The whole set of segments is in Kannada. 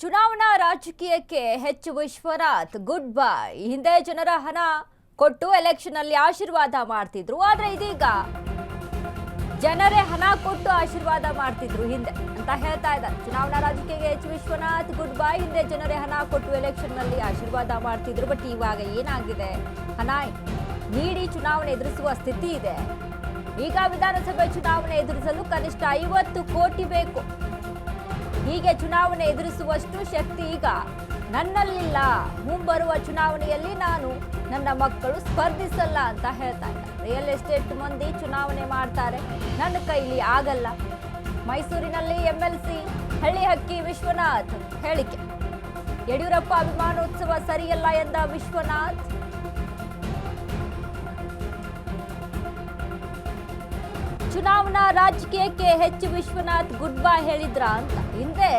ಚುನಾವಣಾ ರಾಜಕೀಯಕ್ಕೆ ಹೆಚ್ಚು ವಿಶ್ವನಾಥ್ ಗುಡ್ ಬೈ. ಹಿಂದೆ ಜನರ ಹಣ ಕೊಟ್ಟು ಎಲೆಕ್ಷನ್ ಅಲ್ಲಿ ಆಶೀರ್ವಾದ ಮಾಡ್ತಿದ್ರು, ಆದ್ರೆ ಇದೀಗ ಜನರೇ ಹಣ ಕೊಟ್ಟು ಆಶೀರ್ವಾದ ಮಾಡ್ತಿದ್ರು ಹಿಂದೆ ಅಂತ ಹೇಳ್ತಾ ಇದ್ದಾರೆ. ಚುನಾವಣಾ ರಾಜಕೀಯಕ್ಕೆ ಹೆಚ್ಚು ವಿಶ್ವನಾಥ್ ಗುಡ್ ಬೈ. ಹಿಂದೆ ಜನರೇ ಹಣ ಕೊಟ್ಟು ಎಲೆಕ್ಷನ್ ನಲ್ಲಿ ಆಶೀರ್ವಾದ ಮಾಡ್ತಿದ್ರು, ಬಟ್ ಇವಾಗ ಏನಾಗಿದೆ, ಹಣ ನೀಡಿ ಚುನಾವಣೆ ಎದುರಿಸುವ ಸ್ಥಿತಿ ಇದೆ. ಈಗ ವಿಧಾನಸಭೆ ಚುನಾವಣೆ ಎದುರಿಸಲು ಕನಿಷ್ಠ 50 ಕೋಟಿ ಬೇಕು. ಹೀಗೆ ಚುನಾವಣೆ ಎದುರಿಸುವಷ್ಟು ಶಕ್ತಿ ಈಗ ನನ್ನಲ್ಲಿಲ್ಲ. ಮುಂಬರುವ ಚುನಾವಣೆಯಲ್ಲಿ ನಾನು ನನ್ನ ಮಕ್ಕಳು ಸ್ಪರ್ಧಿಸಲ್ಲ ಅಂತ ಹೇಳ್ತಾ ಇದ್ದಾರೆ. ರಿಯಲ್ ಎಸ್ಟೇಟ್ ಮಂದಿ ಚುನಾವಣೆ ಮಾಡ್ತಾರೆ, ನನ್ನ ಕೈಲಿ ಆಗಲ್ಲ. ಮೈಸೂರಿನಲ್ಲಿ MLC ಹಳ್ಳಿಹಕ್ಕಿ ವಿಶ್ವನಾಥ್ ಹೇಳಿಕೆ. ಯಡಿಯೂರಪ್ಪ ಅಭಿಮಾನೋತ್ಸವ ಸರಿಯಲ್ಲ ಎಂದ ವಿಶ್ವನಾಥ್. ಚುನಾವಣಾ ರಾಜಕೀಯಕ್ಕೆ ಹೆಚ್ಚು ವಿಶ್ವನಾಥ್ ಗುಡ್ ಬೈ ಹೇಳಿದ್ರ ಅಂತ. ಹಿಂದೆ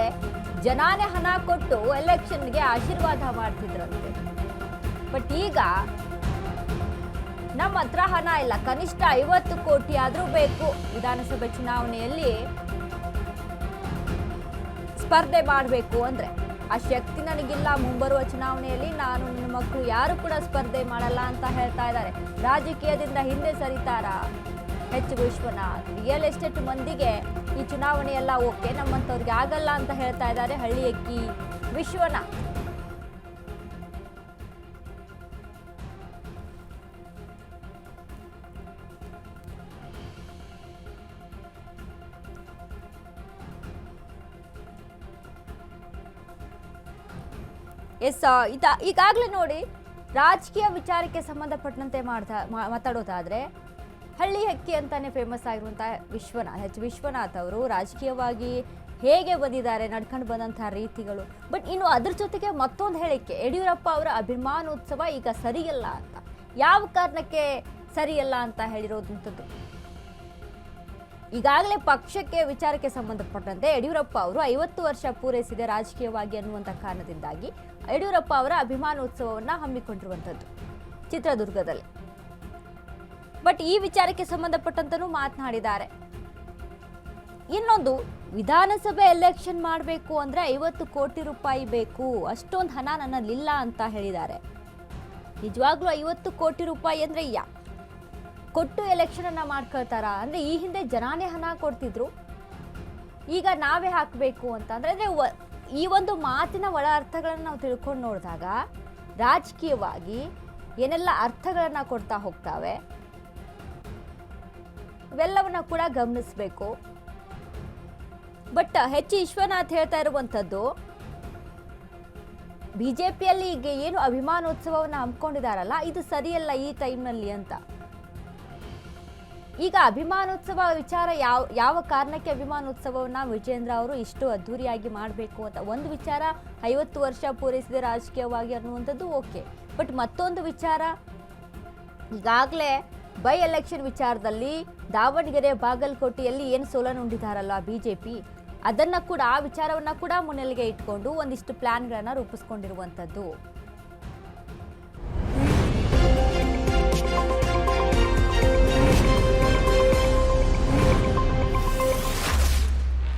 ಜನಾನೇ ಹಣ ಕೊಟ್ಟು ಎಲೆಕ್ಷನ್ಗೆ ಆಶೀರ್ವಾದ ಮಾಡ್ತಿದ್ರಂತೆ, ಬಟ್ ಈಗ ನಮ್ಮ ಹತ್ರ ಹಣ ಇಲ್ಲ, ಕನಿಷ್ಠ 50 ಕೋಟಿ ಆದ್ರೂ ಬೇಕು. ವಿಧಾನಸಭೆ ಚುನಾವಣೆಯಲ್ಲಿ ಸ್ಪರ್ಧೆ ಮಾಡಬೇಕು ಅಂದ್ರೆ ಆ ಶಕ್ತಿ ನನಗಿಲ್ಲ. ಮುಂಬರುವ ಚುನಾವಣೆಯಲ್ಲಿ ನಾನು ನನ್ನ ಮಕ್ಕಳು ಯಾರು ಕೂಡ ಸ್ಪರ್ಧೆ ಮಾಡಲ್ಲ ಅಂತ ಹೇಳ್ತಾ ಇದ್ದಾರೆ. ರಾಜಕೀಯದಿಂದ ಹಿಂದೆ ಸರಿತಾರಾ ಹೆಚ್ಚು ವಿಶ್ವನಾಥ್. ರಿಯಲ್ ಎಸ್ಟೇಟ್ ಮಂದಿಗೆ ಈ ಚುನಾವಣೆ ಎಲ್ಲ ಓಕೆ, ನಮ್ಮಂತವ್ರಿಗೆ ಆಗಲ್ಲ ಅಂತ ಹೇಳ್ತಾ ಇದ್ದಾರೆ ಹಳ್ಳಿಹಕ್ಕಿ ವಿಶ್ವನಾಥ್. ಎಸ್, ಈಗಾಗಲೇ ನೋಡಿ, ರಾಜಕೀಯ ವಿಚಾರಕ್ಕೆ ಸಂಬಂಧಪಟ್ಟಂತೆ ಮಾತಾಡೋದಾದ್ರೆ ಹಳ್ಳಿಹಕ್ಕಿ ಅಂತಾನೆ ಫೇಮಸ್ ಆಗಿರುವಂತಹ ವಿಶ್ವನಾಥ್ ಅವರು ರಾಜಕೀಯವಾಗಿ ಹೇಗೆ ಬಂದಿದ್ದಾರೆ, ನಡ್ಕೊಂಡು ಬಂದಂತಹ ರೀತಿಗಳು. ಬಟ್ ಇನ್ನು ಅದ್ರ ಜೊತೆಗೆ ಮತ್ತೊಂದು ಹೇಳಿಕೆ, ಯಡಿಯೂರಪ್ಪ ಅವರ ಅಭಿಮಾನೋತ್ಸವ ಈಗ ಸರಿಯಲ್ಲ ಅಂತ. ಯಾವ ಕಾರಣಕ್ಕೆ ಸರಿಯಲ್ಲ ಅಂತ ಹೇಳಿರೋದಂಥದ್ದು, ಈಗಾಗಲೇ ಪಕ್ಷಕ್ಕೆ ವಿಚಾರಕ್ಕೆ ಸಂಬಂಧಪಟ್ಟಂತೆ ಯಡಿಯೂರಪ್ಪ ಅವರು 50 ವರ್ಷ ಪೂರೈಸಿದೆ ರಾಜಕೀಯವಾಗಿ ಅನ್ನುವಂಥ ಕಾರಣದಿಂದಾಗಿ ಯಡಿಯೂರಪ್ಪ ಅವರ ಅಭಿಮಾನೋತ್ಸವವನ್ನು ಹಮ್ಮಿಕೊಂಡಿರುವಂಥದ್ದು ಚಿತ್ರದುರ್ಗದಲ್ಲಿ. ಬಟ್ ಈ ವಿಚಾರಕ್ಕೆ ಸಂಬಂಧಪಟ್ಟಂತನೂ ಮಾತನಾಡಿದ್ದಾರೆ. ಇನ್ನೊಂದು, ವಿಧಾನಸಭೆ ಎಲೆಕ್ಷನ್ ಮಾಡಬೇಕು ಅಂದ್ರೆ 50 ಕೋಟಿ ರೂಪಾಯಿ ಬೇಕು, ಅಷ್ಟೊಂದು ಹಣ ನನ್ನಲ್ಲಿಲ್ಲ ಅಂತ ಹೇಳಿದ್ದಾರೆ. ನಿಜವಾಗ್ಲೂ 50 ಕೋಟಿ ರೂಪಾಯಿ ಅಂದ್ರೆ ಕೊಟ್ಟು ಎಲೆಕ್ಷನ್ ಅನ್ನ ಮಾಡ್ಕೊಳ್ತಾರ ಅಂದ್ರೆ, ಈ ಹಿಂದೆ ಜನಾನೇ ಹಣ ಕೊಡ್ತಿದ್ರು, ಈಗ ನಾವೇ ಹಾಕಬೇಕು ಅಂತ ಅಂದ್ರೆ ಈ ಒಂದು ಮಾತಿನ ಒಳ ಅರ್ಥಗಳನ್ನ ನಾವು ತಿಳ್ಕೊಂಡು ನೋಡಿದಾಗ ರಾಜಕೀಯವಾಗಿ ಏನೆಲ್ಲ ಅರ್ಥಗಳನ್ನ ಕೊಡ್ತಾ ಹೋಗ್ತಾವೆ ಇವೆಲ್ಲವನ್ನ ಕೂಡ ಗಮನಿಸಬೇಕು. ಬಟ್ ವಿಶ್ವನಾಥ್ ಹೇಳ್ತಾ ಇರುವಂಥದ್ದು, ಬಿಜೆಪಿಯಲ್ಲಿ ಈಗ ಏನು ಅಭಿಮಾನೋತ್ಸವವನ್ನು ಹಮ್ಮಿಕೊಂಡಿದಾರಲ್ಲ, ಇದು ಸರಿಯಲ್ಲ ಈ ಟೈಮ್ನಲ್ಲಿ ಅಂತ. ಈಗ ಅಭಿಮಾನೋತ್ಸವ ವಿಚಾರ ಯಾವ ಕಾರಣಕ್ಕೆ ಅಭಿಮಾನೋತ್ಸವವನ್ನ ವಿಜೇಂದ್ರ ಅವರು ಇಷ್ಟು ಅದ್ಧೂರಿಯಾಗಿ ಮಾಡಬೇಕು ಅಂತ. ಒಂದು ವಿಚಾರ 50 ವರ್ಷ ಪೂರೈಸಿದೆ ರಾಜಕೀಯವಾಗಿ ಅನ್ನುವಂಥದ್ದು ಓಕೆ, ಬಟ್ ಮತ್ತೊಂದು ವಿಚಾರ, ಈಗಾಗಲೇ ಬೈ ಎಲೆಕ್ಷನ್ ವಿಚಾರದಲ್ಲಿ ದಾವಣಗೆರೆ ಬಾಗಲಕೋಟೆಯಲ್ಲಿ ಏನು ಸೋಲನುಂಡಿದಾರಲ್ಲ ಬಿಜೆಪಿ, ಆ ವಿಚಾರವನ್ನ ಕೂಡ ಮುನ್ನೆಲೆಗೆ ಇಟ್ಕೊಂಡು ಒಂದಿಷ್ಟು ಪ್ಲಾನ್ಗಳನ್ನ ರೂಪಿಸ್ಕೊಂಡಿರುವಂಥದ್ದು.